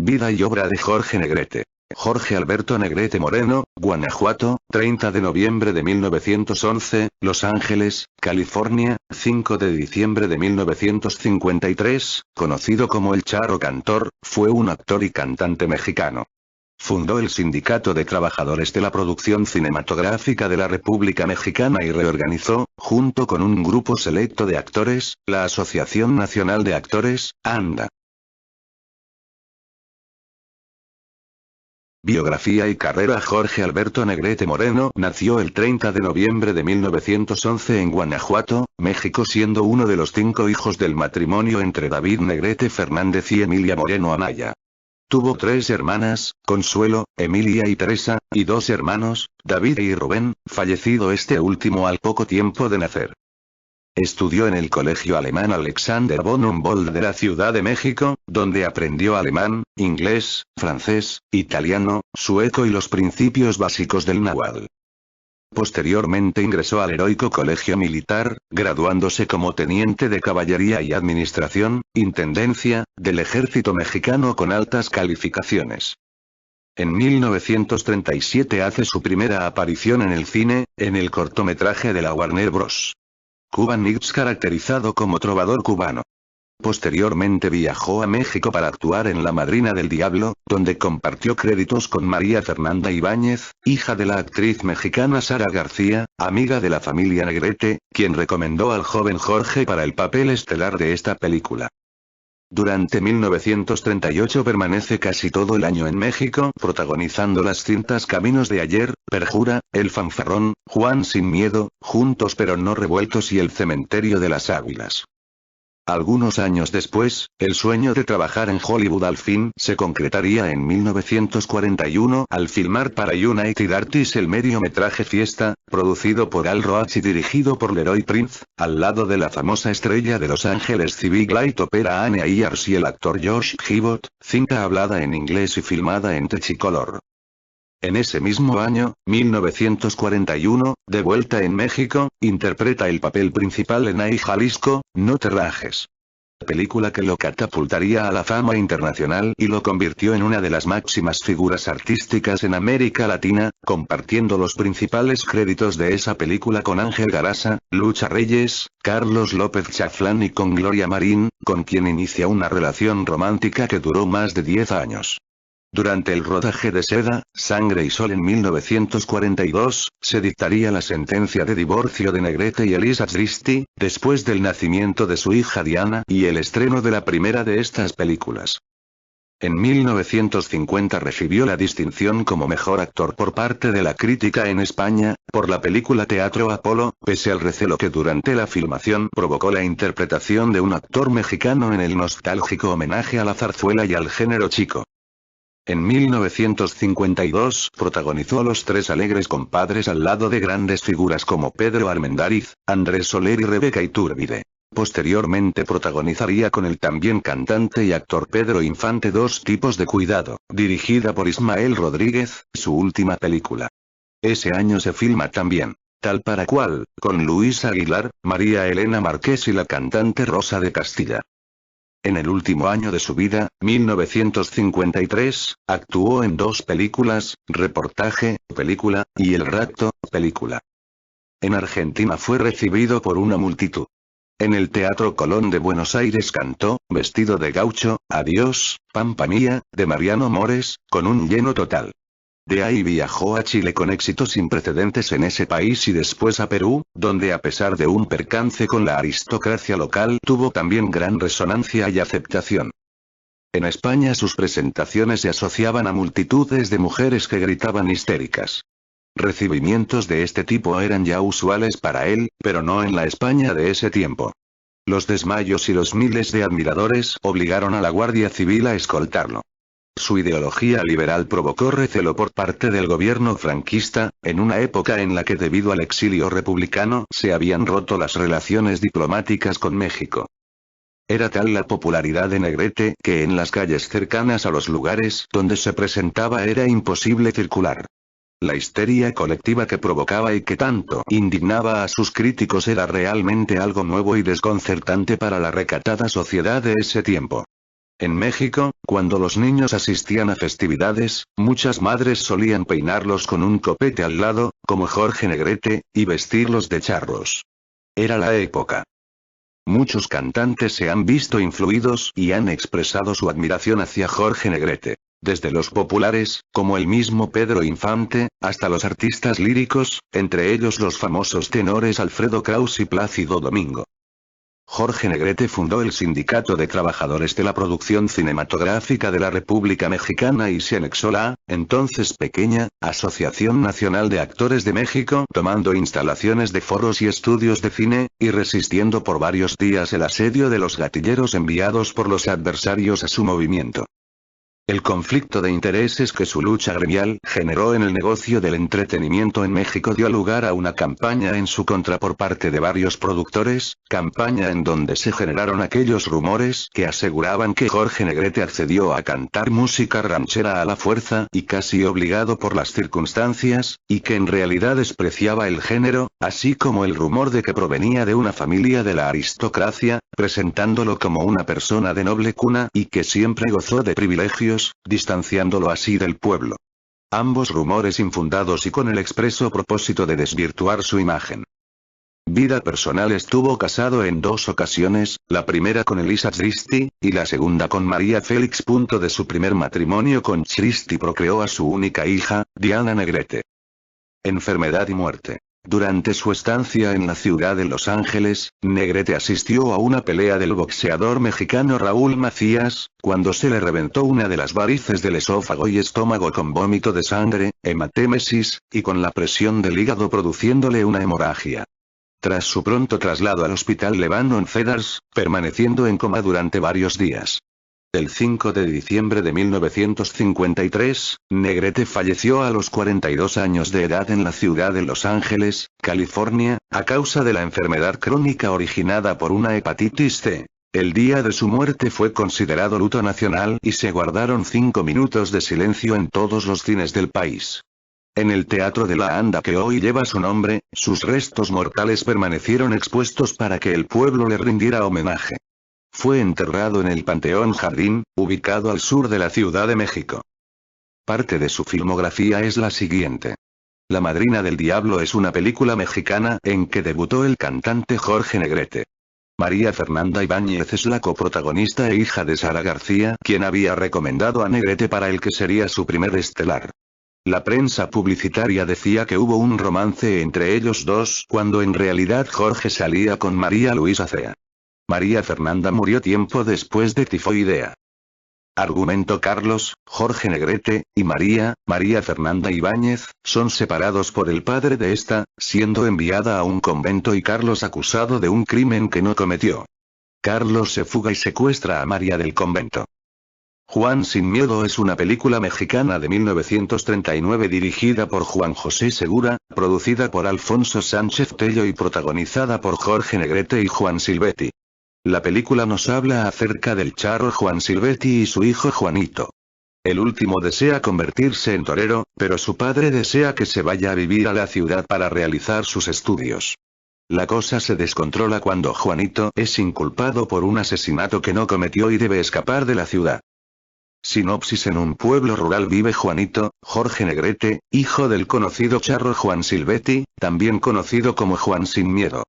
Vida y obra de Jorge Negrete. Jorge Alberto Negrete Moreno, Guanajuato, 30 de noviembre de 1911, Los Ángeles, California, 5 de diciembre de 1953, conocido como El Charro Cantor, fue un actor y cantante mexicano. Fundó el Sindicato de Trabajadores de la Producción Cinematográfica de la República Mexicana y reorganizó, junto con un grupo selecto de actores, la Asociación Nacional de Actores, ANDA. Biografía y carrera. Jorge Alberto Negrete Moreno nació el 30 de noviembre de 1911 en Guanajuato, México, siendo uno de los 5 hijos del matrimonio entre David Negrete Fernández y Emilia Moreno Anaya. Tuvo 3 hermanas, Consuelo, Emilia y Teresa, y 2 hermanos, David y Rubén, fallecido este último al poco tiempo de nacer. Estudió en el colegio alemán Alexander von Humboldt de la Ciudad de México, donde aprendió alemán, inglés, francés, italiano, sueco y los principios básicos del náhuatl. Posteriormente ingresó al heroico colegio militar, graduándose como teniente de caballería y administración, intendencia, del ejército mexicano con altas calificaciones. En 1937 hace su primera aparición en el cine, en el cortometraje de la Warner Bros. Cuban Nights, caracterizado como trovador cubano. Posteriormente viajó a México para actuar en La Madrina del Diablo, donde compartió créditos con María Fernanda Ibáñez, hija de la actriz mexicana Sara García, amiga de la familia Negrete, quien recomendó al joven Jorge para el papel estelar de esta película. Durante 1938 permanece casi todo el año en México, protagonizando las cintas Caminos de ayer, Perjura, El fanfarrón, Juan sin miedo, Juntos pero no revueltos y El cementerio de las águilas. Algunos años después, el sueño de trabajar en Hollywood al fin se concretaría en 1941 al filmar para United Artists el mediometraje Fiesta, producido por Al Roach y dirigido por Leroy Prince, al lado de la famosa estrella de Los Ángeles Civic Light Opera Anne Ayers y el actor Josh Gibbot, cinta hablada en inglés y filmada en Technicolor. En ese mismo año, 1941, de vuelta en México, interpreta el papel principal en Ay Jalisco, no te rajes. Película que lo catapultaría a la fama internacional y lo convirtió en una de las máximas figuras artísticas en América Latina, compartiendo los principales créditos de esa película con Ángel Garasa, Lucha Reyes, Carlos López Chaflán y con Gloria Marín, con quien inicia una relación romántica que duró más de 10 años. Durante el rodaje de Seda, Sangre y Sol en 1942, se dictaría la sentencia de divorcio de Negrete y Elisa Christie, después del nacimiento de su hija Diana y el estreno de la primera de estas películas. En 1950 recibió la distinción como mejor actor por parte de la crítica en España, por la película Teatro Apolo, pese al recelo que durante la filmación provocó la interpretación de un actor mexicano en el nostálgico homenaje a la zarzuela y al género chico. En 1952 protagonizó Los Tres Alegres Compadres al lado de grandes figuras como Pedro Armendáriz, Andrés Soler y Rebeca Iturbide. Posteriormente protagonizaría con el también cantante y actor Pedro Infante Dos tipos de cuidado, dirigida por Ismael Rodríguez, su última película. Ese año se filma también Tal para cual, con Luis Aguilar, María Elena Márquez y la cantante Rosa de Castilla. En el último año de su vida, 1953, actuó en 2 películas, Reportaje, película, y El Rapto, película. En Argentina fue recibido por una multitud. En el Teatro Colón de Buenos Aires cantó, Vestido de gaucho, Adiós, Pampa Mía, de Mariano Mores, con un lleno total. De ahí viajó a Chile con éxitos sin precedentes en ese país y después a Perú, donde a pesar de un percance con la aristocracia local tuvo también gran resonancia y aceptación. En España sus presentaciones se asociaban a multitudes de mujeres que gritaban histéricas. Recibimientos de este tipo eran ya usuales para él, pero no en la España de ese tiempo. Los desmayos y los miles de admiradores obligaron a la Guardia Civil a escoltarlo. Su ideología liberal provocó recelo por parte del gobierno franquista, en una época en la que debido al exilio republicano se habían roto las relaciones diplomáticas con México. Era tal la popularidad de Negrete que en las calles cercanas a los lugares donde se presentaba era imposible circular. La histeria colectiva que provocaba y que tanto indignaba a sus críticos era realmente algo nuevo y desconcertante para la recatada sociedad de ese tiempo. En México, cuando los niños asistían a festividades, muchas madres solían peinarlos con un copete al lado, como Jorge Negrete, y vestirlos de charros. Era la época. Muchos cantantes se han visto influidos y han expresado su admiración hacia Jorge Negrete. Desde los populares, como el mismo Pedro Infante, hasta los artistas líricos, entre ellos los famosos tenores Alfredo Kraus y Plácido Domingo. Jorge Negrete fundó el Sindicato de Trabajadores de la Producción Cinematográfica de la República Mexicana y se anexó la, entonces pequeña, Asociación Nacional de Actores de México, tomando instalaciones de foros y estudios de cine, y resistiendo por varios días el asedio de los gatilleros enviados por los adversarios a su movimiento. El conflicto de intereses que su lucha gremial generó en el negocio del entretenimiento en México dio lugar a una campaña en su contra por parte de varios productores, campaña en donde se generaron aquellos rumores que aseguraban que Jorge Negrete accedió a cantar música ranchera a la fuerza y casi obligado por las circunstancias, y que en realidad despreciaba el género, así como el rumor de que provenía de una familia de la aristocracia, presentándolo como una persona de noble cuna y que siempre gozó de privilegios, distanciándolo así del pueblo. Ambos rumores infundados y con el expreso propósito de desvirtuar su imagen. Vida personal: estuvo casado en 2 ocasiones, la primera con Elisa Christie, y la segunda con María Félix. De su primer matrimonio con Christie procreó a su única hija, Diana Negrete. Enfermedad y muerte. Durante su estancia en la ciudad de Los Ángeles, Negrete asistió a una pelea del boxeador mexicano Raúl Macías, cuando se le reventó una de las varices del esófago y estómago con vómito de sangre, hematémesis, y con la presión del hígado produciéndole una hemorragia. Tras su pronto traslado al hospital Lebanon Cedars, permaneciendo en coma durante varios días. El 5 de diciembre de 1953, Negrete falleció a los 42 años de edad en la ciudad de Los Ángeles, California, a causa de la enfermedad crónica originada por una hepatitis C. El día de su muerte fue considerado luto nacional y se guardaron 5 minutos de silencio en todos los cines del país. En el Teatro de la Anda, que hoy lleva su nombre, sus restos mortales permanecieron expuestos para que el pueblo le rindiera homenaje. Fue enterrado en el Panteón Jardín, ubicado al sur de la Ciudad de México. Parte de su filmografía es la siguiente. La Madrina del Diablo es una película mexicana en que debutó el cantante Jorge Negrete. María Fernanda Ibáñez es la coprotagonista e hija de Sara García, quien había recomendado a Negrete para el que sería su primer estelar. La prensa publicitaria decía que hubo un romance entre ellos dos, cuando en realidad Jorge salía con María Luisa Cea. María Fernanda murió tiempo después de tifoidea. Argumento: Carlos, Jorge Negrete, y María Fernanda Ibáñez, son separados por el padre de esta, siendo enviada a un convento y Carlos acusado de un crimen que no cometió. Carlos se fuga y secuestra a María del convento. Juan sin miedo es una película mexicana de 1939 dirigida por Juan José Segura, producida por Alfonso Sánchez Tello y protagonizada por Jorge Negrete y Juan Silvetti. La película nos habla acerca del charro Juan Silvetti y su hijo Juanito. El último desea convertirse en torero, pero su padre desea que se vaya a vivir a la ciudad para realizar sus estudios. La cosa se descontrola cuando Juanito es inculpado por un asesinato que no cometió y debe escapar de la ciudad. Sinopsis: en un pueblo rural vive Juanito, Jorge Negrete, hijo del conocido charro Juan Silvetti, también conocido como Juan sin miedo.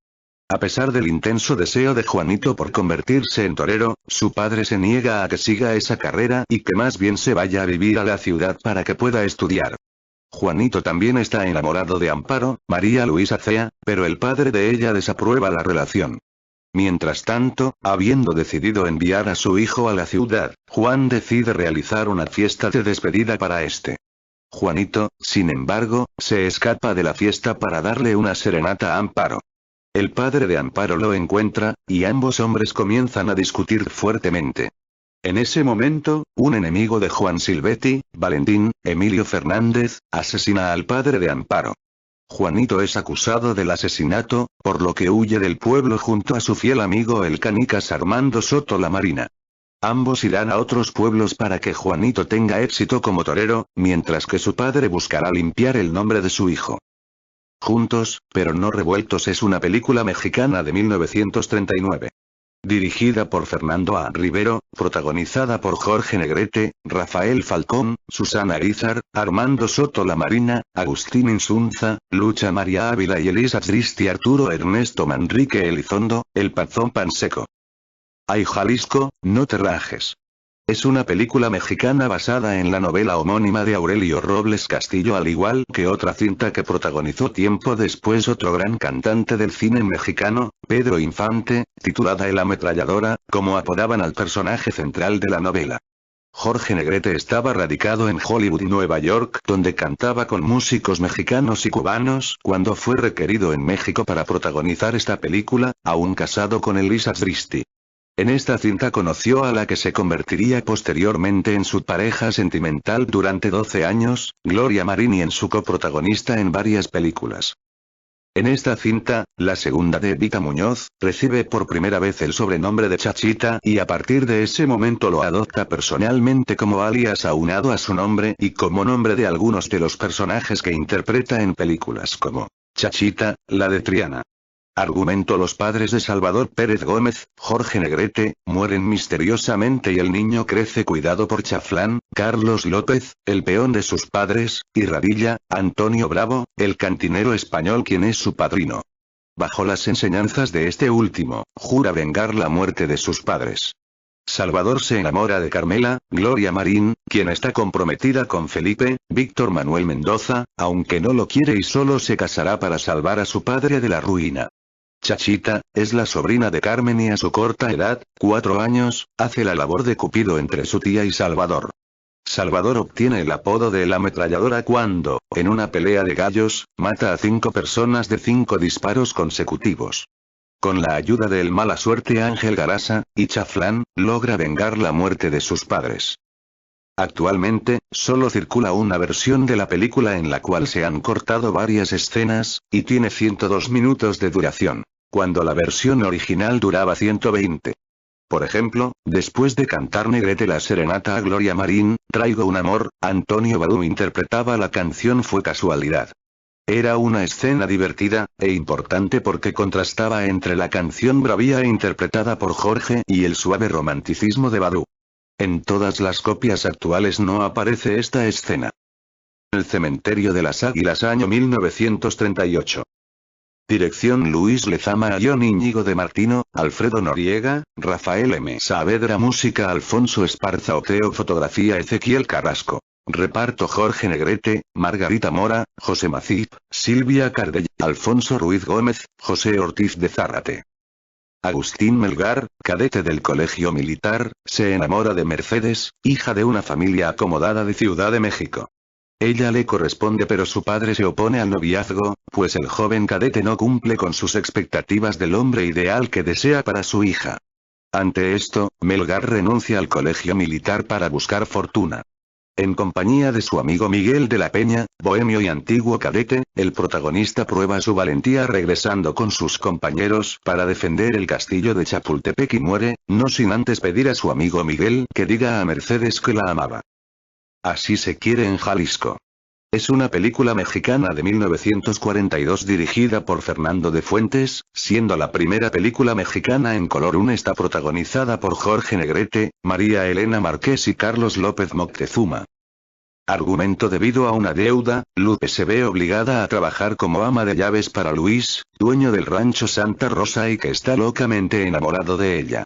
A pesar del intenso deseo de Juanito por convertirse en torero, su padre se niega a que siga esa carrera y que más bien se vaya a vivir a la ciudad para que pueda estudiar. Juanito también está enamorado de Amparo, María Luisa Cea, pero el padre de ella desaprueba la relación. Mientras tanto, habiendo decidido enviar a su hijo a la ciudad, Juan decide realizar una fiesta de despedida para este. Juanito, sin embargo, se escapa de la fiesta para darle una serenata a Amparo. El padre de Amparo lo encuentra, y ambos hombres comienzan a discutir fuertemente. En ese momento, un enemigo de Juan Silvetti, Valentín, Emilio Fernández, asesina al padre de Amparo. Juanito es acusado del asesinato, por lo que huye del pueblo junto a su fiel amigo el canicas Armando Soto La Marina. Ambos irán a otros pueblos para que Juanito tenga éxito como torero, mientras que su padre buscará limpiar el nombre de su hijo. Juntos, pero no revueltos es una película mexicana de 1939. Dirigida por Fernando A. Rivero, protagonizada por Jorge Negrete, Rafael Falcón, Susana Izar, Armando Soto La Marina, Agustín Insunza, Lucha María Ávila y Elisa Tristi Arturo Ernesto Manrique Elizondo, El Panzón Panseco. Ay Jalisco, no te rajes. Es una película mexicana basada en la novela homónima de Aurelio Robles Castillo, al igual que otra cinta que protagonizó tiempo después otro gran cantante del cine mexicano, Pedro Infante, titulada El Ametralladora, como apodaban al personaje central de la novela. Jorge Negrete estaba radicado en Hollywood y Nueva York, donde cantaba con músicos mexicanos y cubanos, cuando fue requerido en México para protagonizar esta película, aún casado con Elisa Tristi. En esta cinta conoció a la que se convertiría posteriormente en su pareja sentimental durante 12 años, Gloria Marini, en su coprotagonista en varias películas. En esta cinta, la segunda de Evita Muñoz, recibe por primera vez el sobrenombre de Chachita y a partir de ese momento lo adopta personalmente como alias aunado a su nombre y como nombre de algunos de los personajes que interpreta en películas como Chachita, la de Triana. Argumento: los padres de Salvador Pérez Gómez, Jorge Negrete, mueren misteriosamente y el niño crece cuidado por Chaflán, Carlos López, el peón de sus padres, y Radilla, Antonio Bravo, el cantinero español quien es su padrino. Bajo las enseñanzas de este último, jura vengar la muerte de sus padres. Salvador se enamora de Carmela, Gloria Marín, quien está comprometida con Felipe, Víctor Manuel Mendoza, aunque no lo quiere y solo se casará para salvar a su padre de la ruina. Chachita, es la sobrina de Carmen y a su corta edad, 4 años, hace la labor de cupido entre su tía y Salvador. Salvador obtiene el apodo de la ametralladora cuando, en una pelea de gallos, mata a 5 personas de 5 disparos consecutivos. Con la ayuda del mala suerte Ángel Garasa, y Chaflán, logra vengar la muerte de sus padres. Actualmente, solo circula una versión de la película en la cual se han cortado varias escenas, y tiene 102 minutos de duración, cuando la versión original duraba 120. Por ejemplo, después de cantar Negrete la serenata a Gloria Marín, Traigo un amor, Antonio Badú interpretaba la canción Fue casualidad. Era una escena divertida, e importante porque contrastaba entre la canción bravía interpretada por Jorge y el suave romanticismo de Badú. En todas las copias actuales no aparece esta escena. El cementerio de las Águilas, año 1938. Dirección: Luis Lezama, guión Íñigo de Martino, Alfredo Noriega, Rafael M. Saavedra, música Alfonso Esparza Oteo, fotografía Ezequiel Carrasco. Reparto: Jorge Negrete, Margarita Mora, José Macip, Silvia Cardell, Alfonso Ruiz Gómez, José Ortiz de Zárate. Agustín Melgar, cadete del colegio militar, se enamora de Mercedes, hija de una familia acomodada de Ciudad de México. Ella le corresponde pero su padre se opone al noviazgo, pues el joven cadete no cumple con sus expectativas del hombre ideal que desea para su hija. Ante esto, Melgar renuncia al colegio militar para buscar fortuna. En compañía de su amigo Miguel de la Peña, bohemio y antiguo cadete, el protagonista prueba su valentía regresando con sus compañeros para defender el castillo de Chapultepec y muere, no sin antes pedir a su amigo Miguel que diga a Mercedes que la amaba. Así se quiere en Jalisco. Es una película mexicana de 1942 dirigida por Fernando de Fuentes, siendo la primera película mexicana en color. Está protagonizada por Jorge Negrete, María Elena Márquez y Carlos López Moctezuma. Argumento: debido a una deuda, Lupe se ve obligada a trabajar como ama de llaves para Luis, dueño del rancho Santa Rosa y que está locamente enamorado de ella.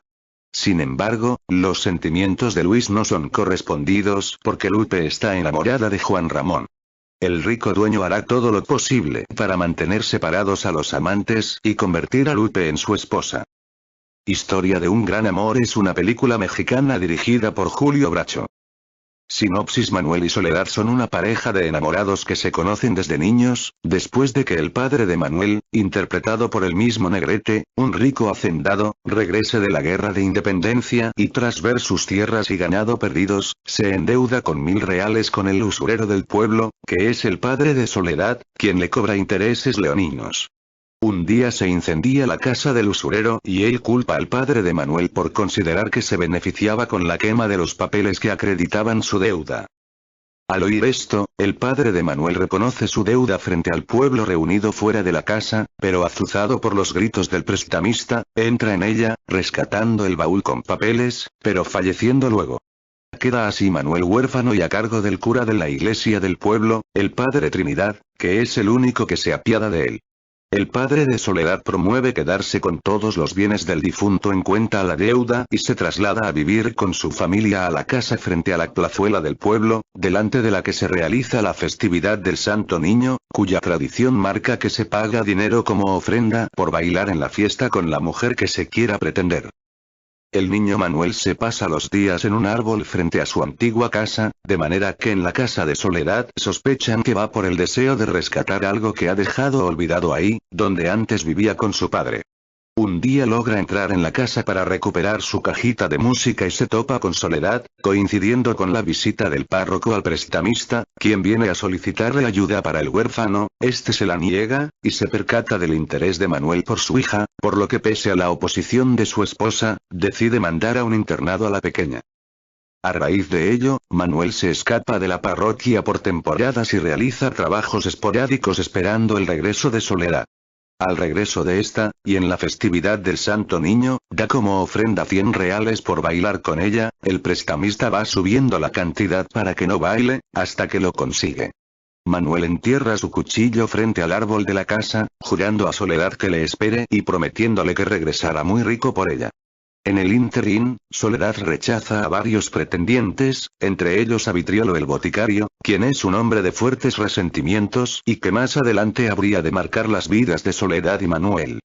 Sin embargo, los sentimientos de Luis no son correspondidos porque Lupe está enamorada de Juan Ramón. El rico dueño hará todo lo posible para mantener separados a los amantes y convertir a Lupe en su esposa. Historia de un gran amor es una película mexicana dirigida por Julio Bracho. Sinopsis: Manuel y Soledad son una pareja de enamorados que se conocen desde niños, después de que el padre de Manuel, interpretado por el mismo Negrete, un rico hacendado, regrese de la guerra de independencia y tras ver sus tierras y ganado perdidos, se endeuda con 1000 reales con el usurero del pueblo, que es el padre de Soledad, quien le cobra intereses leoninos. Un día se incendia la casa del usurero y él culpa al padre de Manuel por considerar que se beneficiaba con la quema de los papeles que acreditaban su deuda. Al oír esto, el padre de Manuel reconoce su deuda frente al pueblo reunido fuera de la casa, pero azuzado por los gritos del prestamista, entra en ella, rescatando el baúl con papeles, pero falleciendo luego. Queda así Manuel huérfano y a cargo del cura de la iglesia del pueblo, el padre Trinidad, que es el único que se apiada de él. El padre de Soledad promueve quedarse con todos los bienes del difunto en cuenta a la deuda y se traslada a vivir con su familia a la casa frente a la plazuela del pueblo, delante de la que se realiza la festividad del Santo Niño, cuya tradición marca que se paga dinero como ofrenda por bailar en la fiesta con la mujer que se quiera pretender. El niño Manuel se pasa los días en un árbol frente a su antigua casa, de manera que en la casa de Soledad sospechan que va por el deseo de rescatar algo que ha dejado olvidado ahí, donde antes vivía con su padre. Un día logra entrar en la casa para recuperar su cajita de música y se topa con Soledad, coincidiendo con la visita del párroco al prestamista, quien viene a solicitarle ayuda para el huérfano. Este se la niega, y se percata del interés de Manuel por su hija, por lo que pese a la oposición de su esposa, decide mandar a un internado a la pequeña. A raíz de ello, Manuel se escapa de la parroquia por temporadas y realiza trabajos esporádicos esperando el regreso de Soledad. Al regreso de esta, y en la festividad del Santo Niño, da como ofrenda 100 reales por bailar con ella. El prestamista va subiendo la cantidad para que no baile, hasta que lo consigue. Manuel entierra su cuchillo frente al árbol de la casa, jurando a Soledad que le espere y prometiéndole que regresará muy rico por ella. En el ínterin, Soledad rechaza a varios pretendientes, entre ellos a Vitriolo el boticario, quien es un hombre de fuertes resentimientos y que más adelante habría de marcar las vidas de Soledad y Manuel.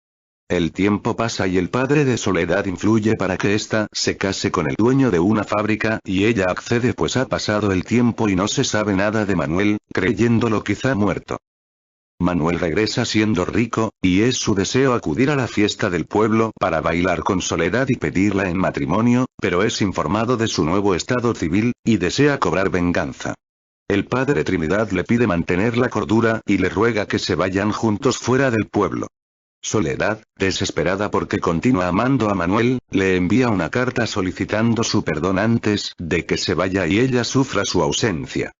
El tiempo pasa y el padre de Soledad influye para que ésta se case con el dueño de una fábrica y ella accede pues ha pasado el tiempo y no se sabe nada de Manuel, creyéndolo quizá muerto. Manuel regresa siendo rico, y es su deseo acudir a la fiesta del pueblo para bailar con Soledad y pedirla en matrimonio, pero es informado de su nuevo estado civil, y desea cobrar venganza. El padre Trinidad le pide mantener la cordura y le ruega que se vayan juntos fuera del pueblo. Soledad, desesperada porque continúa amando a Manuel, le envía una carta solicitando su perdón antes de que se vaya y ella sufra su ausencia.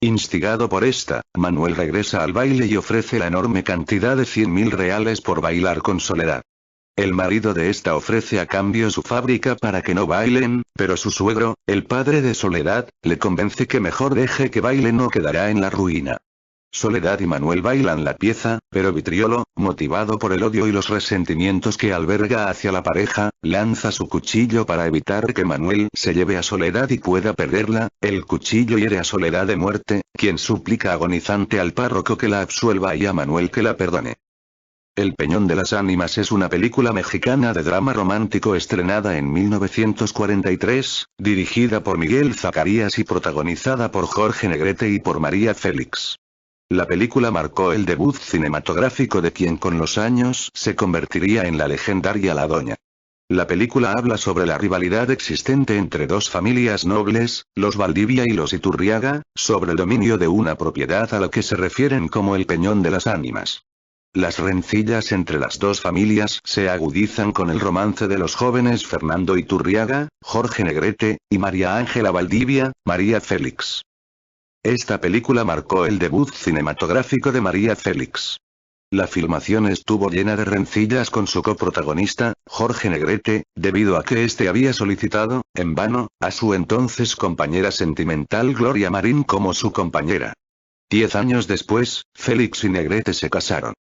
Instigado por esta, Manuel regresa al baile y ofrece la enorme cantidad de 100.000 reales por bailar con Soledad. El marido de esta ofrece a cambio su fábrica para que no bailen, pero su suegro, el padre de Soledad, le convence que mejor deje que bailen o quedará en la ruina. Soledad y Manuel bailan la pieza, pero Vitriolo, motivado por el odio y los resentimientos que alberga hacia la pareja, lanza su cuchillo para evitar que Manuel se lleve a Soledad y pueda perderla. El cuchillo hiere a Soledad de muerte, quien suplica agonizante al párroco que la absuelva y a Manuel que la perdone. El Peñón de las Ánimas es una película mexicana de drama romántico estrenada en 1943, dirigida por Miguel Zacarías y protagonizada por Jorge Negrete y por María Félix. La película marcó el debut cinematográfico de quien con los años se convertiría en la legendaria La Doña. La película habla sobre la rivalidad existente entre dos familias nobles, los Valdivia y los Iturriaga, sobre el dominio de una propiedad a la que se refieren como el Peñón de las Ánimas. Las rencillas entre las dos familias se agudizan con el romance de los jóvenes Fernando Iturriaga, Jorge Negrete, y María Ángela Valdivia, María Félix. Esta película marcó el debut cinematográfico de María Félix. La filmación estuvo llena de rencillas con su coprotagonista, Jorge Negrete, debido a que este había solicitado, en vano, a su entonces compañera sentimental Gloria Marín como su compañera. 10 años después, Félix y Negrete se casaron.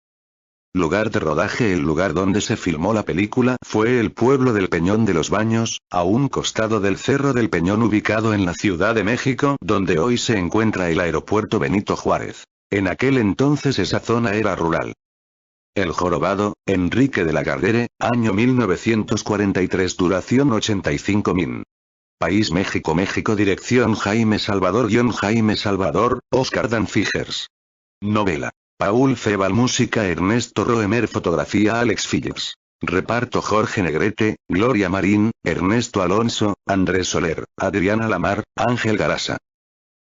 Lugar de rodaje. El lugar donde se filmó la película fue el pueblo del Peñón de los Baños, a un costado del Cerro del Peñón ubicado en la Ciudad de México, donde hoy se encuentra el aeropuerto Benito Juárez. En aquel entonces esa zona era rural. El jorobado, Enrique de la Gardere, año 1943, duración 85 min. País México. Dirección Jaime Salvador. Jaime Salvador, Oscar Dan Figers. Novela. Paul Feval. Música Ernesto Roemer. Fotografía Alex Phillips. Reparto Jorge Negrete, Gloria Marín, Ernesto Alonso, Andrés Soler, Adriana Lamar, Ángel Garasa.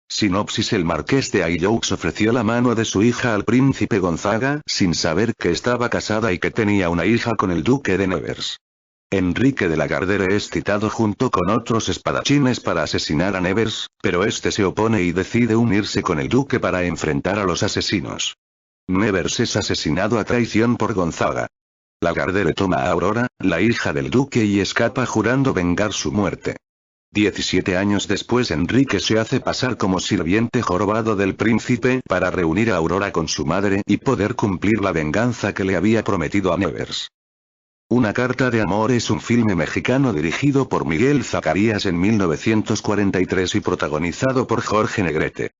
Sinopsis. El marqués de Ailleux ofreció la mano de su hija al príncipe Gonzaga sin saber que estaba casada y que tenía una hija con el duque de Nevers. Enrique de la Gardere es citado junto con otros espadachines para asesinar a Nevers, pero este se opone y decide unirse con el duque para enfrentar a los asesinos. Nevers es asesinado a traición por Gonzaga. La Gardere toma a Aurora, la hija del duque, y escapa jurando vengar su muerte. 17 años después Enrique se hace pasar como sirviente jorobado del príncipe para reunir a Aurora con su madre y poder cumplir la venganza que le había prometido a Nevers. Una carta de amor es un filme mexicano dirigido por Miguel Zacarías en 1943 y protagonizado por Jorge Negrete.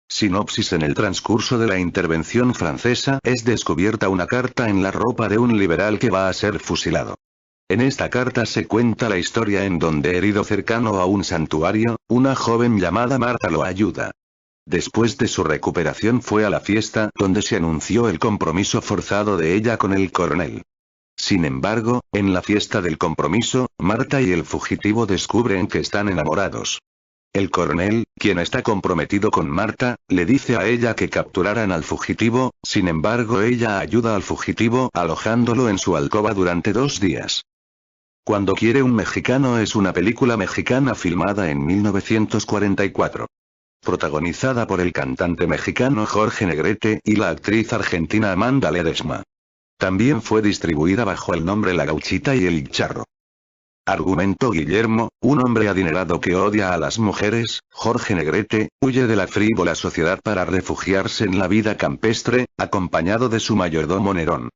Sinopsis: en el transcurso de la intervención francesa es descubierta una carta en la ropa de un liberal que va a ser fusilado. En esta carta se cuenta la historia en donde, herido cercano a un santuario, una joven llamada Marta lo ayuda. Después de su recuperación fue a la fiesta donde se anunció el compromiso forzado de ella con el coronel. Sin embargo, en la fiesta del compromiso, Marta y el fugitivo descubren que están enamorados. El coronel, quien está comprometido con Marta, le dice a ella que capturaran al fugitivo, sin embargo ella ayuda al fugitivo alojándolo en su alcoba durante 2 días. Cuando quiere un mexicano es una película mexicana filmada en 1944. Protagonizada por el cantante mexicano Jorge Negrete y la actriz argentina Amanda Ledesma. También fue distribuida bajo el nombre La Gauchita y el Charro. Argumento: Guillermo, un hombre adinerado que odia a las mujeres, Jorge Negrete, huye de la frívola sociedad para refugiarse en la vida campestre, acompañado de su mayordomo Nerón.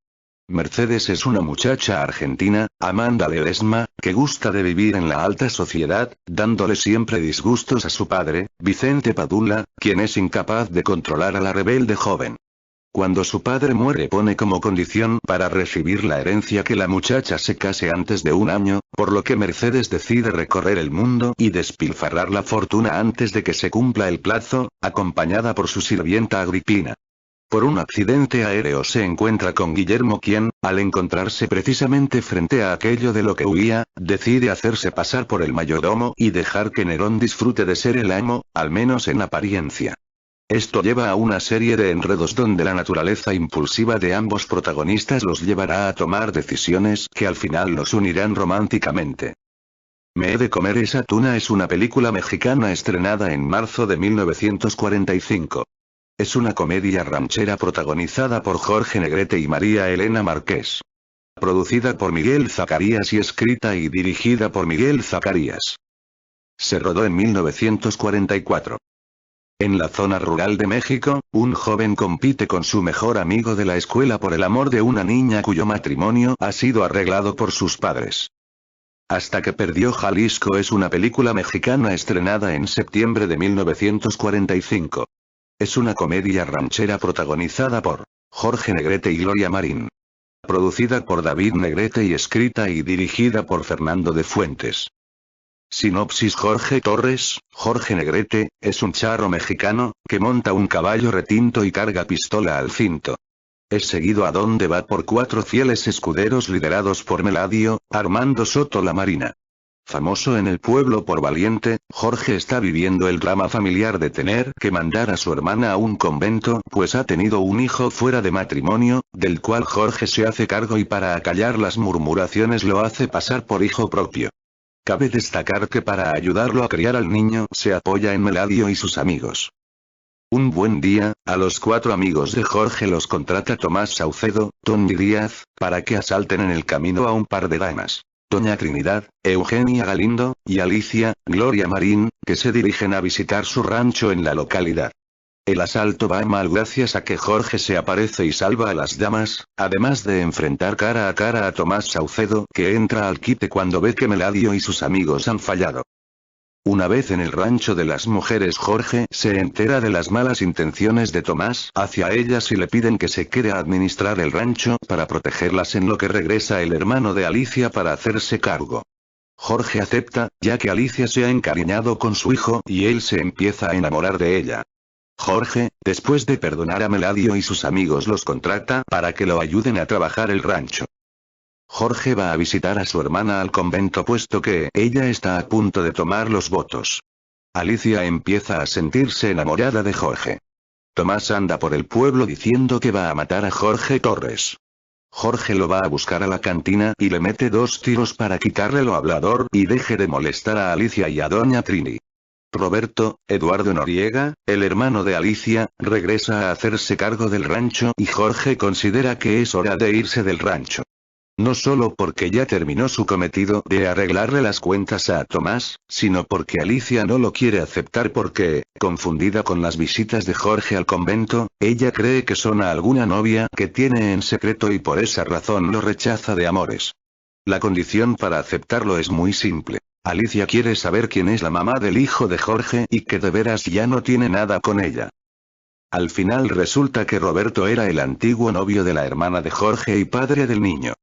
Mercedes es una muchacha argentina, Amanda Ledesma, que gusta de vivir en la alta sociedad, dándole siempre disgustos a su padre, Vicente Padula, quien es incapaz de controlar a la rebelde joven. Cuando su padre muere pone como condición para recibir la herencia que la muchacha se case antes de 1 año, por lo que Mercedes decide recorrer el mundo y despilfarrar la fortuna antes de que se cumpla el plazo, acompañada por su sirvienta Agripina. Por un accidente aéreo se encuentra con Guillermo, quien, al encontrarse precisamente frente a aquello de lo que huía, decide hacerse pasar por el mayordomo y dejar que Nerón disfrute de ser el amo, al menos en apariencia. Esto lleva a una serie de enredos donde la naturaleza impulsiva de ambos protagonistas los llevará a tomar decisiones que al final los unirán románticamente. Me he de comer esa tuna es una película mexicana estrenada en marzo de 1945. Es una comedia ranchera protagonizada por Jorge Negrete y María Elena Márquez. Producida por Miguel Zacarías y escrita y dirigida por Miguel Zacarías. Se rodó en 1944. En la zona rural de México, un joven compite con su mejor amigo de la escuela por el amor de una niña cuyo matrimonio ha sido arreglado por sus padres. Hasta que perdió Jalisco es una película mexicana estrenada en septiembre de 1945. Es una comedia ranchera protagonizada por Jorge Negrete y Gloria Marín. Producida por David Negrete y escrita y dirigida por Fernando de Fuentes. Sinopsis: Jorge Torres, Jorge Negrete, es un charro mexicano, que monta un caballo retinto y carga pistola al cinto. Es seguido a donde va por 4 fieles escuderos liderados por Meladio, Armando Soto la Marina. Famoso en el pueblo por valiente, Jorge está viviendo el drama familiar de tener que mandar a su hermana a un convento, pues ha tenido un hijo fuera de matrimonio, del cual Jorge se hace cargo y para acallar las murmuraciones lo hace pasar por hijo propio. Cabe destacar que para ayudarlo a criar al niño se apoya en Meladio y sus amigos. Un buen día, a los 4 amigos de Jorge los contrata Tomás Saucedo, Tony Díaz, para que asalten en el camino a un par de damas. Doña Trinidad, Eugenia Galindo, y Alicia, Gloria Marín, que se dirigen a visitar su rancho en la localidad. El asalto va mal gracias a que Jorge se aparece y salva a las damas, además de enfrentar cara a cara a Tomás Saucedo, que entra al quite cuando ve que Meladio y sus amigos han fallado. Una vez en el rancho de las mujeres, Jorge se entera de las malas intenciones de Tomás hacia ellas y le piden que se quede a administrar el rancho para protegerlas, en lo que regresa el hermano de Alicia para hacerse cargo. Jorge acepta, ya que Alicia se ha encariñado con su hijo y él se empieza a enamorar de ella. Jorge, después de perdonar a Meladio y sus amigos, los contrata para que lo ayuden a trabajar el rancho. Jorge va a visitar a su hermana al convento puesto que ella está a punto de tomar los votos. Alicia empieza a sentirse enamorada de Jorge. Tomás anda por el pueblo diciendo que va a matar a Jorge Torres. Jorge lo va a buscar a la cantina y le mete 2 tiros para quitarle lo hablador y deje de molestar a Alicia y a Doña Trini. Roberto, Eduardo Noriega, el hermano de Alicia, regresa a hacerse cargo del rancho y Jorge considera que es hora de irse del rancho. No solo porque ya terminó su cometido de arreglarle las cuentas a Tomás, sino porque Alicia no lo quiere aceptar porque, confundida con las visitas de Jorge al convento, ella cree que son a alguna novia que tiene en secreto y por esa razón lo rechaza de amores. La condición para aceptarlo es muy simple. Alicia quiere saber quién es la mamá del hijo de Jorge y que de veras ya no tiene nada con ella. Al final resulta que Roberto era el antiguo novio de la hermana de Jorge y padre del niño.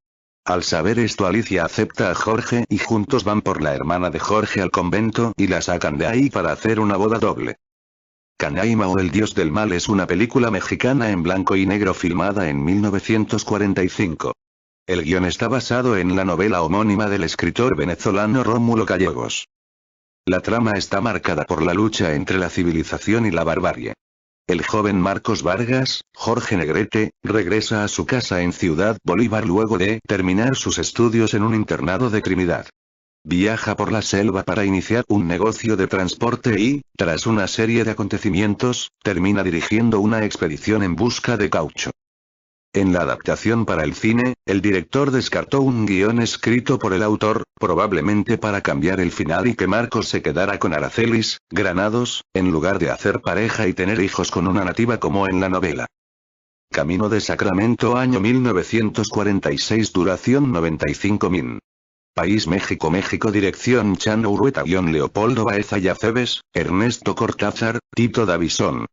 Al saber esto Alicia acepta a Jorge y juntos van por la hermana de Jorge al convento y la sacan de ahí para hacer una boda doble. Canaima o el Dios del Mal es una película mexicana en blanco y negro filmada en 1945. El guión está basado en la novela homónima del escritor venezolano Rómulo Gallegos. La trama está marcada por la lucha entre la civilización y la barbarie. El joven Marcos Vargas, Jorge Negrete, regresa a su casa en Ciudad Bolívar luego de terminar sus estudios en un internado de Trinidad. Viaja por la selva para iniciar un negocio de transporte y, tras una serie de acontecimientos, termina dirigiendo una expedición en busca de caucho. En la adaptación para el cine, el director descartó un guión escrito por el autor, probablemente para cambiar el final y que Marcos se quedara con Aracelis Granados, en lugar de hacer pareja y tener hijos con una nativa como en la novela. Camino de Sacramento año 1946 duración 95 min. País México dirección Chano Urueta Leopoldo Baeza y Aceves, Ernesto Cortázar, Tito Davison.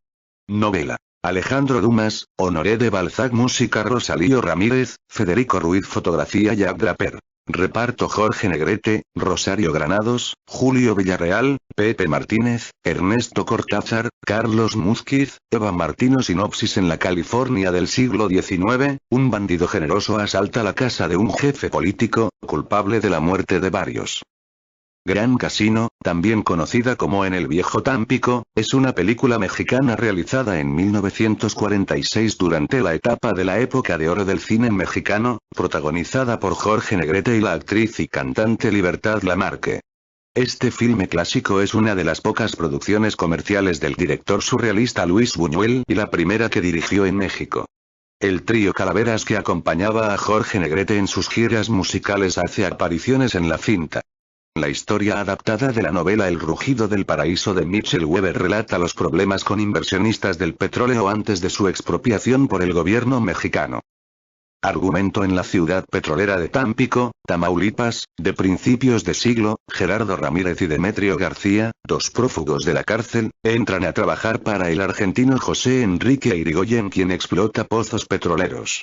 Novela. Alejandro Dumas, Honoré de Balzac música Rosalío Ramírez, Federico Ruiz fotografía Jack Draper. Reparto Jorge Negrete, Rosario Granados, Julio Villarreal, Pepe Martínez, Ernesto Cortázar, Carlos Múzquiz, Eva Martino. Sinopsis. En la California del siglo XIX, un bandido generoso asalta la casa de un jefe político, culpable de la muerte de varios. Gran Casino, también conocida como En el Viejo Tampico, es una película mexicana realizada en 1946 durante la etapa de la época de oro del cine mexicano, protagonizada por Jorge Negrete y la actriz y cantante Libertad Lamarque. Este filme clásico es una de las pocas producciones comerciales del director surrealista Luis Buñuel y la primera que dirigió en México. El trío Calaveras que acompañaba a Jorge Negrete en sus giras musicales hace apariciones en la cinta. La historia adaptada de la novela El rugido del paraíso de Michel Weber relata los problemas con inversionistas del petróleo antes de su expropiación por el gobierno mexicano. Argumento. En la ciudad petrolera de Tampico, Tamaulipas, de principios de siglo, Gerardo Ramírez y Demetrio García, 2 prófugos de la cárcel, entran a trabajar para el argentino José Enrique Irigoyen, quien explota pozos petroleros.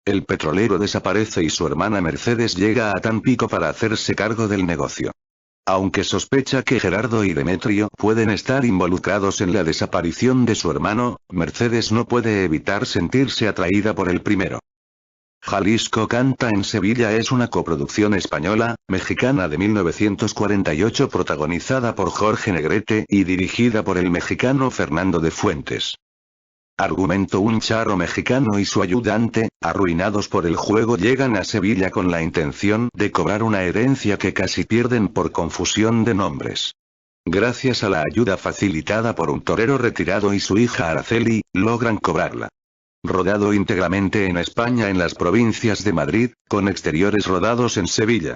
El petrolero desaparece y su hermana Mercedes llega a Tampico para hacerse cargo del negocio. Aunque sospecha que Gerardo y Demetrio pueden estar involucrados en la desaparición de su hermano, Mercedes no puede evitar sentirse atraída por el primero. Jalisco canta en Sevilla es una coproducción española-mexicana de 1948 protagonizada por Jorge Negrete y dirigida por el mexicano Fernando de Fuentes. Argumento. Un charro mexicano y su ayudante, arruinados por el juego, llegan a Sevilla con la intención de cobrar una herencia que casi pierden por confusión de nombres. Gracias a la ayuda facilitada por un torero retirado y su hija Araceli, logran cobrarla. Rodado íntegramente en España en las provincias de Madrid, con exteriores rodados en Sevilla.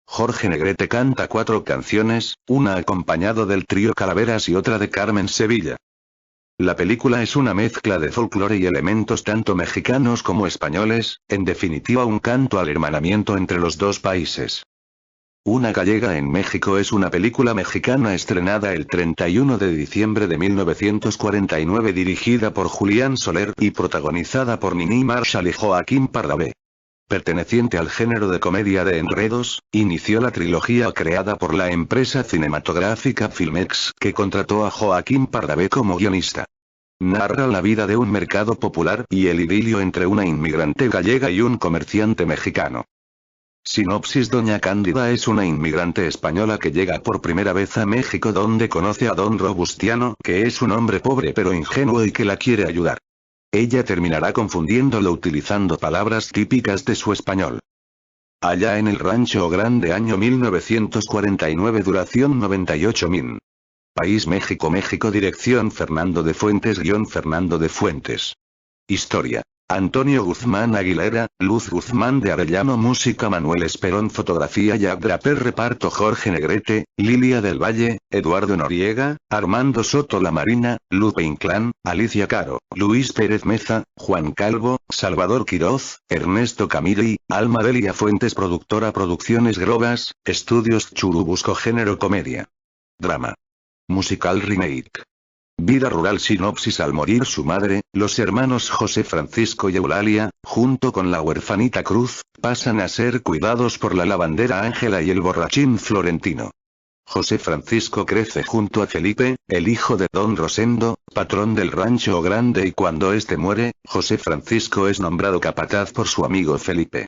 Jorge Negrete canta 4 canciones, una acompañado del trío Calaveras y otra de Carmen Sevilla. La película es una mezcla de folclore y elementos tanto mexicanos como españoles, en definitiva un canto al hermanamiento entre los dos países. Una gallega en México es una película mexicana estrenada el 31 de diciembre de 1949 dirigida por Julián Soler y protagonizada por Nini Marshall y Joaquín Pardavé. Perteneciente al género de comedia de enredos, inició la trilogía creada por la empresa cinematográfica Filmex que contrató a Joaquín Pardavé como guionista. Narra la vida de un mercado popular y el idilio entre una inmigrante gallega y un comerciante mexicano. Sinopsis. Doña Cándida es una inmigrante española que llega por primera vez a México donde conoce a don Robustiano, que es un hombre pobre pero ingenuo y que la quiere ayudar. ella terminará confundiéndolo utilizando palabras típicas de su español. Allá en el Rancho Grande, año 1949, duración 98 min. País México, México, dirección Fernando de Fuentes, guión Fernando de Fuentes. Historia. Antonio Guzmán Aguilera, Luz Guzmán de Arellano, música Manuel Esperón, fotografía Jack Draper, reparto Jorge Negrete, Lilia del Valle, Eduardo Noriega, Armando Soto La Marina, Lupe Inclán, Alicia Caro, Luis Pérez Meza, Juan Calvo, Salvador Quiroz, Ernesto Camilli, Alma Delia Fuentes, productora Producciones Grobas, Estudios Churubusco, género comedia. Drama. Musical remake. Vida rural. Sinopsis. Al morir su madre, los hermanos José Francisco y Eulalia, junto con la huerfanita Cruz, pasan a ser cuidados por la lavandera Ángela y el borrachín Florentino. José Francisco crece junto a Felipe, el hijo de don Rosendo, patrón del Rancho Grande, y cuando este muere, José Francisco es nombrado capataz por su amigo Felipe.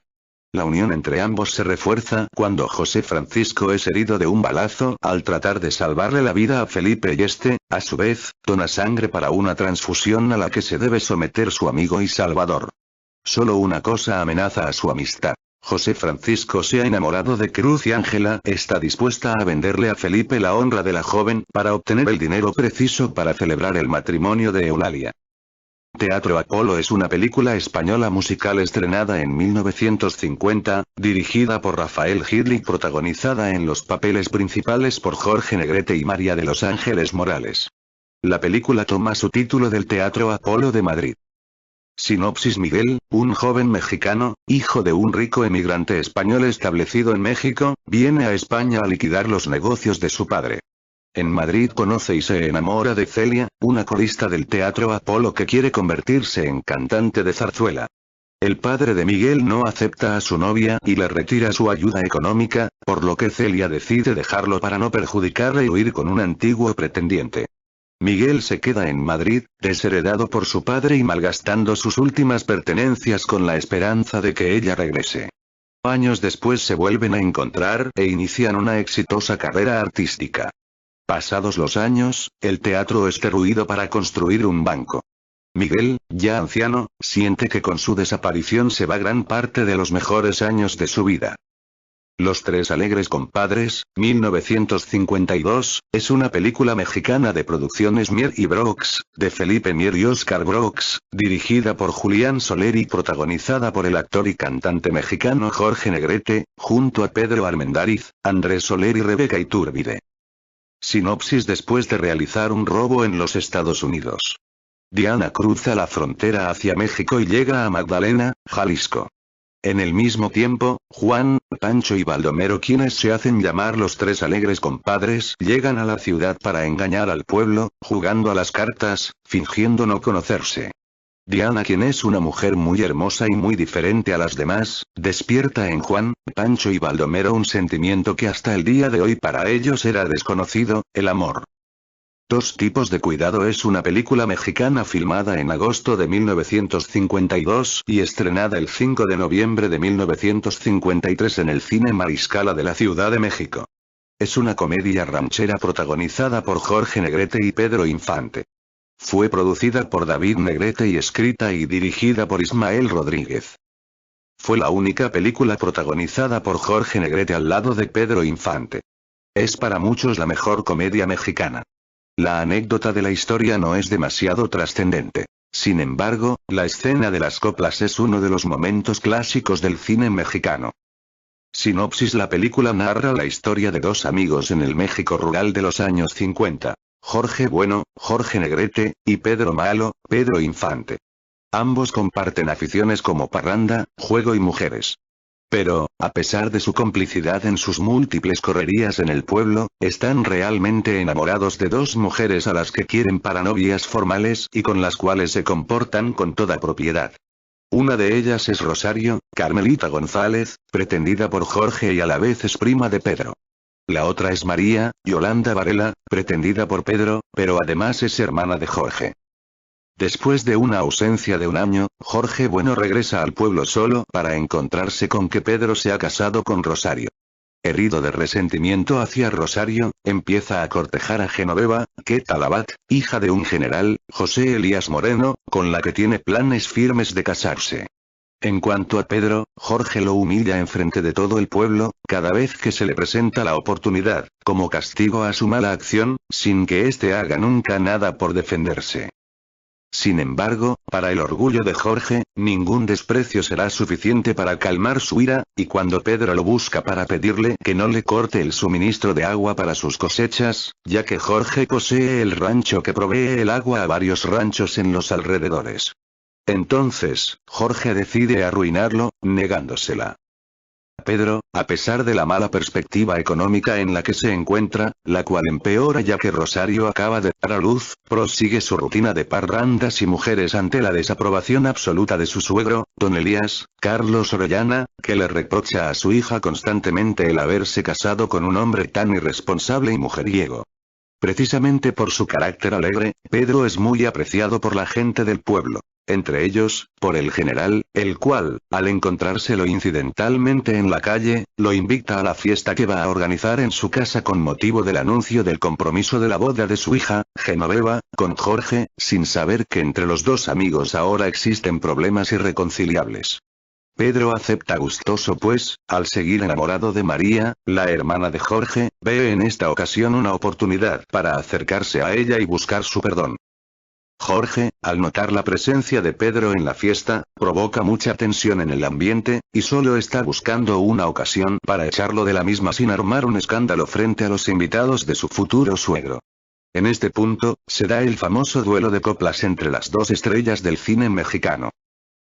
La unión entre ambos se refuerza cuando José Francisco es herido de un balazo al tratar de salvarle la vida a Felipe, y este, a su vez, dona sangre para una transfusión a la que se debe someter su amigo y salvador. Solo una cosa amenaza a su amistad. José Francisco se ha enamorado de Cruz y Ángela está dispuesta a venderle a Felipe la honra de la joven para obtener el dinero preciso para celebrar el matrimonio de Eulalia. Teatro Apolo es una película española musical estrenada en 1950, dirigida por Rafael Gil y protagonizada en los papeles principales por Jorge Negrete y María de los Ángeles Morales. La película toma su título del Teatro Apolo de Madrid. Sinopsis. Miguel, un joven mexicano, hijo de un rico emigrante español establecido en México, viene a España a liquidar los negocios de su padre. En Madrid conoce y se enamora de Celia, una corista del Teatro Apolo que quiere convertirse en cantante de zarzuela. El padre de Miguel no acepta a su novia y le retira su ayuda económica, por lo que Celia decide dejarlo para no perjudicarle y huir con un antiguo pretendiente. Miguel se queda en Madrid, desheredado por su padre y malgastando sus últimas pertenencias con la esperanza de que ella regrese. Años después se vuelven a encontrar e inician una exitosa carrera artística. Pasados los años, el teatro es derruido para construir un banco. Miguel, ya anciano, siente que con su desaparición se va gran parte de los mejores años de su vida. Los Tres Alegres Compadres, 1952, es una película mexicana de producciones Mier y Brox, de Felipe Mier y Oscar Brox, dirigida por Julián Soler y protagonizada por el actor y cantante mexicano Jorge Negrete, junto a Pedro Armendáriz, Andrés Soler y Rebeca Iturbide. Sinopsis. Después de realizar un robo en los Estados Unidos, Diana cruza la frontera hacia México y llega a Magdalena, Jalisco. En el mismo tiempo, Juan, Pancho y Baldomero, quienes se hacen llamar los Tres Alegres Compadres, llegan a la ciudad para engañar al pueblo, jugando a las cartas, fingiendo no conocerse. Diana, quien es una mujer muy hermosa y muy diferente a las demás, despierta en Juan, Pancho y Baldomero un sentimiento que hasta el día de hoy para ellos era desconocido, el amor. Dos tipos de cuidado es una película mexicana filmada en agosto de 1952 y estrenada el 5 de noviembre de 1953 en el Cine Mariscala de la Ciudad de México. Es una comedia ranchera protagonizada por Jorge Negrete y Pedro Infante. Fue producida por David Negrete y escrita y dirigida por Ismael Rodríguez. Fue la única película protagonizada por Jorge Negrete al lado de Pedro Infante. Es para muchos la mejor comedia mexicana. La anécdota de la historia no es demasiado trascendente. Sin embargo, la escena de las coplas es uno de los momentos clásicos del cine mexicano. Sinopsis. La película narra la historia de dos amigos en el México rural de los años 50. Jorge Bueno, Jorge Negrete, y Pedro Malo, Pedro Infante. Ambos comparten aficiones como parranda, juego y mujeres. Pero, a pesar de su complicidad en sus múltiples correrías en el pueblo, están realmente enamorados de dos mujeres a las que quieren para novias formales y con las cuales se comportan con toda propiedad. Una de ellas es Rosario, Carmelita González, pretendida por Jorge y a la vez es prima de Pedro. La otra es María, Yolanda Varela, pretendida por Pedro, pero además es hermana de Jorge. Después de una ausencia de un año, Jorge Bueno regresa al pueblo solo para encontrarse con que Pedro se ha casado con Rosario. herido de resentimiento hacia Rosario, empieza a cortejar a Genoveva, Queta Labat, hija de un general, José Elías Moreno, con la que tiene planes firmes de casarse. En cuanto a Pedro, Jorge lo humilla enfrente de todo el pueblo, cada vez que se le presenta la oportunidad, como castigo a su mala acción, sin que éste haga nunca nada por defenderse. Sin embargo, para el orgullo de Jorge, ningún desprecio será suficiente para calmar su ira, y cuando Pedro lo busca para pedirle que no le corte el suministro de agua para sus cosechas, ya que Jorge posee el rancho que provee el agua a varios ranchos en los alrededores. Entonces, Jorge decide arruinarlo, negándosela. Pedro, a pesar de la mala perspectiva económica en la que se encuentra, la cual empeora ya que Rosario acaba de dar a luz, prosigue su rutina de parrandas y mujeres ante la desaprobación absoluta de su suegro, don Elías, Carlos Orellana, que le reprocha a su hija constantemente el haberse casado con un hombre tan irresponsable y mujeriego. Precisamente por su carácter alegre, Pedro es muy apreciado por la gente del pueblo. Entre ellos, por el general, el cual, al encontrárselo incidentalmente en la calle, lo invita a la fiesta que va a organizar en su casa con motivo del anuncio del compromiso de la boda de su hija, Genoveva, con Jorge, sin saber que entre los dos amigos ahora existen problemas irreconciliables. Pedro acepta gustoso pues, al seguir enamorado de María, la hermana de Jorge, ve en esta ocasión una oportunidad para acercarse a ella y buscar su perdón. Jorge, al notar la presencia de Pedro en la fiesta, provoca mucha tensión en el ambiente, y solo está buscando una ocasión para echarlo de la misma sin armar un escándalo frente a los invitados de su futuro suegro. En este punto, se da el famoso duelo de coplas entre las dos estrellas del cine mexicano.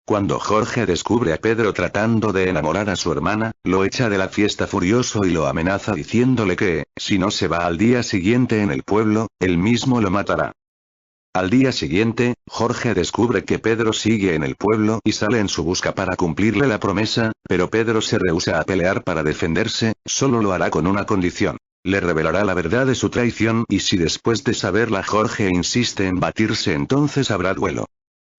Cuando Jorge descubre a Pedro tratando de enamorar a su hermana, lo echa de la fiesta furioso y lo amenaza diciéndole que, si no se va al día siguiente en el pueblo, él mismo lo matará. Al día siguiente, Jorge descubre que Pedro sigue en el pueblo y sale en su busca para cumplirle la promesa, pero Pedro se rehúsa a pelear para defenderse, solo lo hará con una condición. Le revelará la verdad de su traición y si después de saberla Jorge insiste en batirse entonces habrá duelo.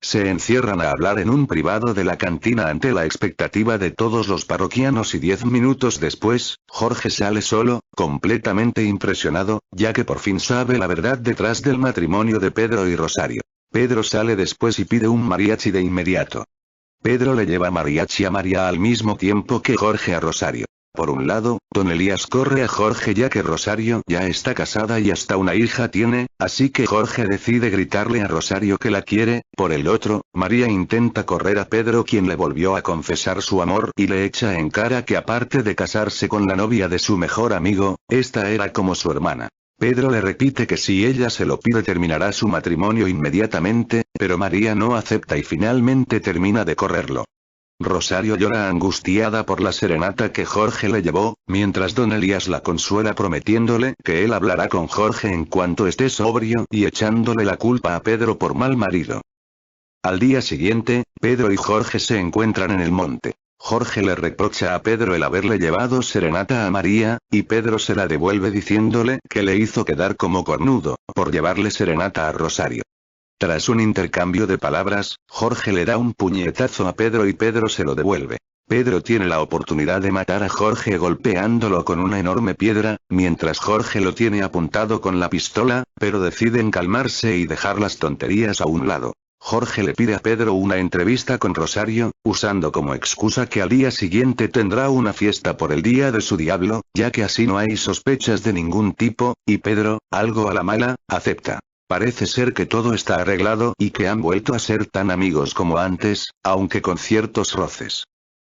Se encierran a hablar en un privado de la cantina ante la expectativa de todos los parroquianos y 10 minutos después, Jorge sale solo, completamente impresionado, ya que por fin sabe la verdad detrás del matrimonio de Pedro y Rosario. Pedro sale después y pide un mariachi de inmediato. Pedro le lleva mariachi a María al mismo tiempo que Jorge a Rosario. Por un lado, don Elías corre a Jorge ya que Rosario ya está casada y hasta una hija tiene, así que Jorge decide gritarle a Rosario que la quiere, por el otro, María intenta correr a Pedro quien le volvió a confesar su amor y le echa en cara que aparte de casarse con la novia de su mejor amigo, esta era como su hermana. Pedro le repite que si ella se lo pide terminará su matrimonio inmediatamente, pero María no acepta y finalmente termina de correrlo. Rosario llora angustiada por la serenata que Jorge le llevó, mientras don Elías la consuela prometiéndole que él hablará con Jorge en cuanto esté sobrio y echándole la culpa a Pedro por mal marido. Al día siguiente, Pedro y Jorge se encuentran en el monte. Jorge le reprocha a Pedro el haberle llevado serenata a María, y Pedro se la devuelve diciéndole que le hizo quedar como cornudo, por llevarle serenata a Rosario. Tras un intercambio de palabras, Jorge le da un puñetazo a Pedro y Pedro se lo devuelve. Pedro tiene la oportunidad de matar a Jorge golpeándolo con una enorme piedra, mientras Jorge lo tiene apuntado con la pistola, pero deciden calmarse y dejar las tonterías a un lado. Jorge le pide a Pedro una entrevista con Rosario, usando como excusa que al día siguiente tendrá una fiesta por el día de su diablo, ya que así no hay sospechas de ningún tipo, y Pedro, algo a la mala, acepta. Parece ser que todo está arreglado y que han vuelto a ser tan amigos como antes, aunque con ciertos roces.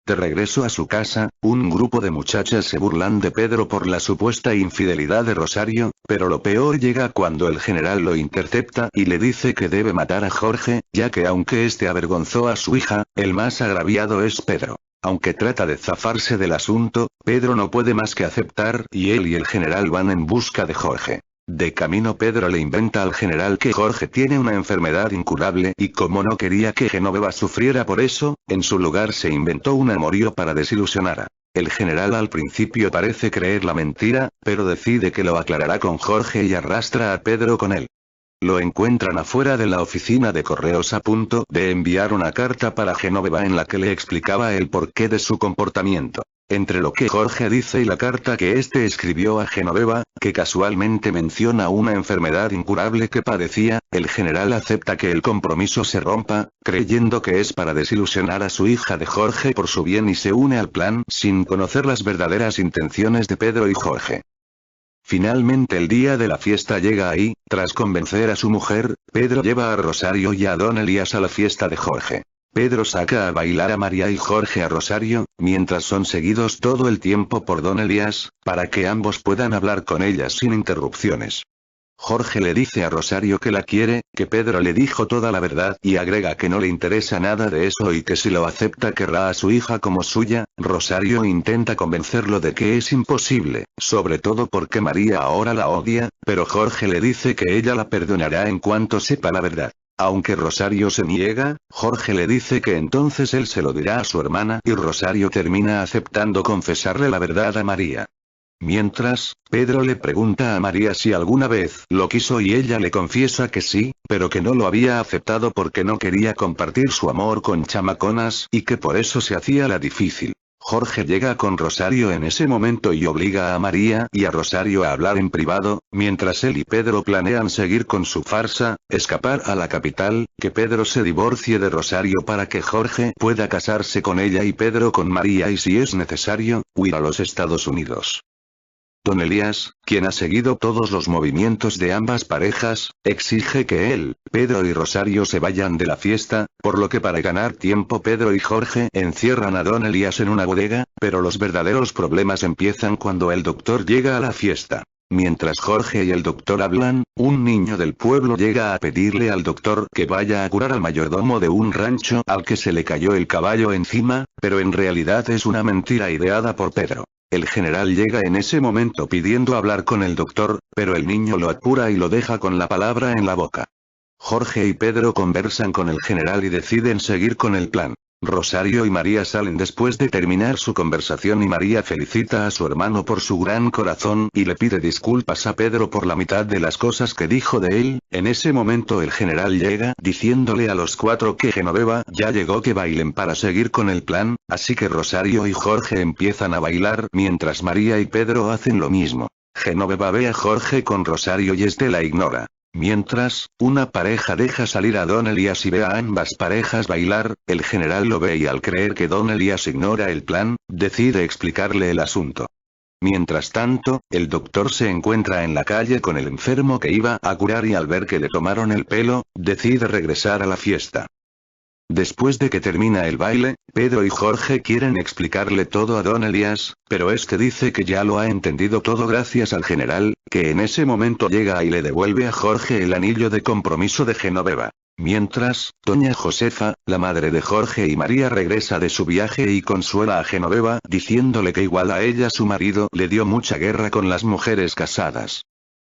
De regreso a su casa, un grupo de muchachas se burlan de Pedro por la supuesta infidelidad de Rosario, pero lo peor llega cuando el general lo intercepta y le dice que debe matar a Jorge, ya que aunque este avergonzó a su hija, el más agraviado es Pedro. Aunque trata de zafarse del asunto, Pedro no puede más que aceptar y él y el general van en busca de Jorge. De camino Pedro le inventa al general que Jorge tiene una enfermedad incurable y como no quería que Genoveva sufriera por eso, en su lugar se inventó un amorío para desilusionar. El general al principio parece creer la mentira, pero decide que lo aclarará con Jorge y arrastra a Pedro con él. Lo encuentran afuera de la oficina de correos a punto de enviar una carta para Genoveva en la que le explicaba el porqué de su comportamiento. Entre lo que Jorge dice y la carta que este escribió a Genoveva, que casualmente menciona una enfermedad incurable que padecía, el general acepta que el compromiso se rompa, creyendo que es para desilusionar a su hija de Jorge por su bien y se une al plan sin conocer las verdaderas intenciones de Pedro y Jorge. Finalmente el día de la fiesta llega ahí, tras convencer a su mujer, Pedro lleva a Rosario y a don Elías a la fiesta de Jorge. Pedro saca a bailar a María y Jorge a Rosario, mientras son seguidos todo el tiempo por don Elías, para que ambos puedan hablar con ellas sin interrupciones. Jorge le dice a Rosario que la quiere, que Pedro le dijo toda la verdad y agrega que no le interesa nada de eso y que si lo acepta querrá a su hija como suya. Rosario intenta convencerlo de que es imposible, sobre todo porque María ahora la odia, pero Jorge le dice que ella la perdonará en cuanto sepa la verdad. Aunque Rosario se niega, Jorge le dice que entonces él se lo dirá a su hermana y Rosario termina aceptando confesarle la verdad a María. Mientras, Pedro le pregunta a María si alguna vez lo quiso y ella le confiesa que sí, pero que no lo había aceptado porque no quería compartir su amor con chamaconas y que por eso se hacía la difícil. Jorge llega con Rosario en ese momento y obliga a María y a Rosario a hablar en privado, mientras él y Pedro planean seguir con su farsa, escapar a la capital, que Pedro se divorcie de Rosario para que Jorge pueda casarse con ella y Pedro con María y si es necesario, huir a los Estados Unidos. Don Elías, quien ha seguido todos los movimientos de ambas parejas, exige que él, Pedro y Rosario se vayan de la fiesta, por lo que para ganar tiempo Pedro y Jorge encierran a don Elías en una bodega, pero los verdaderos problemas empiezan cuando el doctor llega a la fiesta. Mientras Jorge y el doctor hablan, un niño del pueblo llega a pedirle al doctor que vaya a curar al mayordomo de un rancho al que se le cayó el caballo encima, pero en realidad es una mentira ideada por Pedro. El general llega en ese momento pidiendo hablar con el doctor, pero el niño lo apura y lo deja con la palabra en la boca. Jorge y Pedro conversan con el general y deciden seguir con el plan. Rosario y María salen después de terminar su conversación y María felicita a su hermano por su gran corazón y le pide disculpas a Pedro por la mitad de las cosas que dijo de él. En ese momento el general llega diciéndole a los cuatro que Genoveva ya llegó, que bailen para seguir con el plan, así que Rosario y Jorge empiezan a bailar mientras María y Pedro hacen lo mismo. Genoveva ve a Jorge con Rosario y este la ignora. Mientras, una pareja deja salir a don Elías y ve a ambas parejas bailar, el general lo ve y al creer que don Elías ignora el plan, decide explicarle el asunto. Mientras tanto, el doctor se encuentra en la calle con el enfermo que iba a curar y al ver que le tomaron el pelo, decide regresar a la fiesta. Después de que termina el baile, Pedro y Jorge quieren explicarle todo a don Elías, pero este dice que ya lo ha entendido todo gracias al general, que en ese momento llega y le devuelve a Jorge el anillo de compromiso de Genoveva. Mientras, doña Josefa, la madre de Jorge y María regresa de su viaje y consuela a Genoveva diciéndole que igual a ella su marido le dio mucha guerra con las mujeres casadas.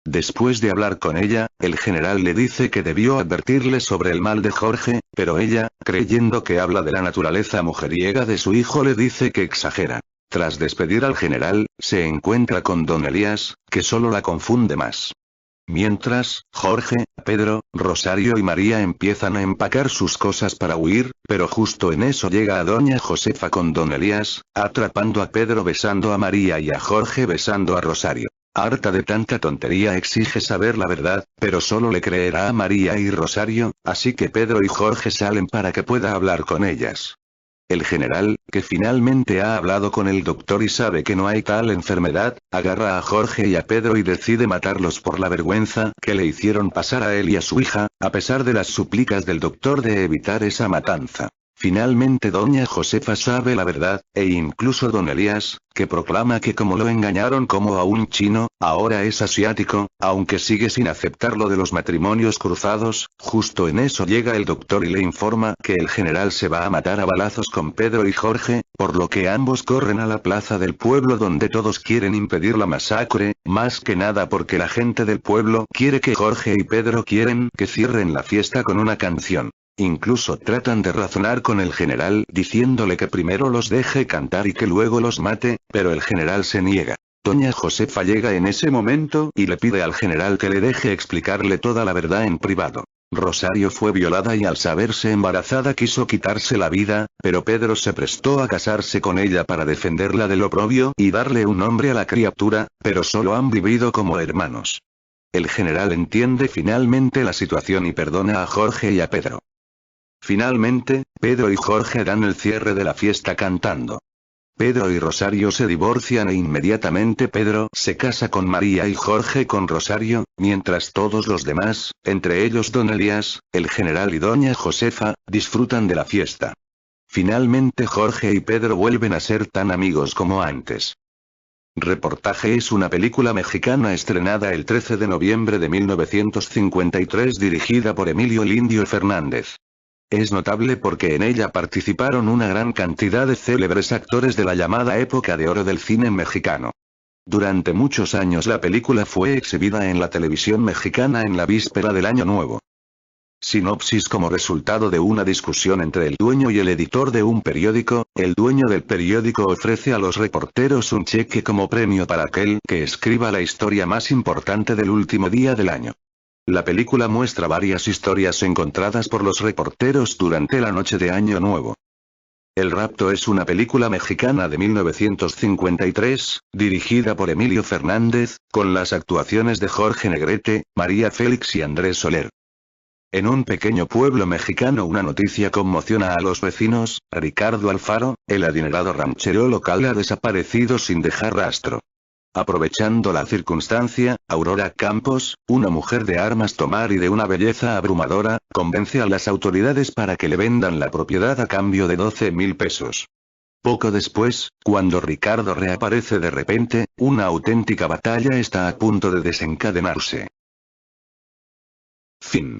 Después de hablar con ella, el general le dice que debió advertirle sobre el mal de Jorge, pero ella, creyendo que habla de la naturaleza mujeriega de su hijo, le dice que exagera. Tras despedir al general, se encuentra con don Elías, que solo la confunde más. Mientras, Jorge, Pedro, Rosario y María empiezan a empacar sus cosas para huir, pero justo en eso llega a doña Josefa con don Elías, atrapando a Pedro besando a María y a Jorge besando a Rosario. Harta de tanta tontería exige saber la verdad, pero solo le creerá a María y Rosario, así que Pedro y Jorge salen para que pueda hablar con ellas. El general, que finalmente ha hablado con el doctor y sabe que no hay tal enfermedad, agarra a Jorge y a Pedro y decide matarlos por la vergüenza que le hicieron pasar a él y a su hija, a pesar de las súplicas del doctor de evitar esa matanza. Finalmente doña Josefa sabe la verdad, e incluso don Elías, que proclama que como lo engañaron como a un chino, ahora es asiático, aunque sigue sin aceptar lo de los matrimonios cruzados. Justo en eso llega el doctor y le informa que el general se va a matar a balazos con Pedro y Jorge, por lo que ambos corren a la plaza del pueblo donde todos quieren impedir la masacre, más que nada porque la gente del pueblo quiere que Jorge y Pedro quieren que cierren la fiesta con una canción. Incluso tratan de razonar con el general diciéndole que primero los deje cantar y que luego los mate, pero el general se niega. Doña Josefa llega en ese momento y le pide al general que le deje explicarle toda la verdad en privado. Rosario fue violada y al saberse embarazada quiso quitarse la vida, pero Pedro se prestó a casarse con ella para defenderla del oprobio y darle un nombre a la criatura, pero solo han vivido como hermanos. El general entiende finalmente la situación y perdona a Jorge y a Pedro. Finalmente, Pedro y Jorge dan el cierre de la fiesta cantando. Pedro y Rosario se divorcian e inmediatamente Pedro se casa con María y Jorge con Rosario, mientras todos los demás, entre ellos don Elías, el general y doña Josefa, disfrutan de la fiesta. Finalmente Jorge y Pedro vuelven a ser tan amigos como antes. Reportaje es una película mexicana estrenada el 13 de noviembre de 1953 dirigida por Emilio Lindio Fernández. Es notable porque en ella participaron una gran cantidad de célebres actores de la llamada época de oro del cine mexicano. Durante muchos años la película fue exhibida en la televisión mexicana en la víspera del Año Nuevo. Sinopsis: como resultado de una discusión entre el dueño y el editor de un periódico, el dueño del periódico ofrece a los reporteros un cheque como premio para aquel que escriba la historia más importante del último día del año. La película muestra varias historias encontradas por los reporteros durante la noche de Año Nuevo. El rapto es una película mexicana de 1953, dirigida por Emilio Fernández, con las actuaciones de Jorge Negrete, María Félix y Andrés Soler. En un pequeño pueblo mexicano una noticia conmociona a los vecinos: Ricardo Alfaro, el adinerado ranchero local ha desaparecido sin dejar rastro. Aprovechando la circunstancia, Aurora Campos, una mujer de armas tomar y de una belleza abrumadora, convence a las autoridades para que le vendan la propiedad a cambio de 12,000 pesos. Poco después, cuando Ricardo reaparece de repente, una auténtica batalla está a punto de desencadenarse. Fin.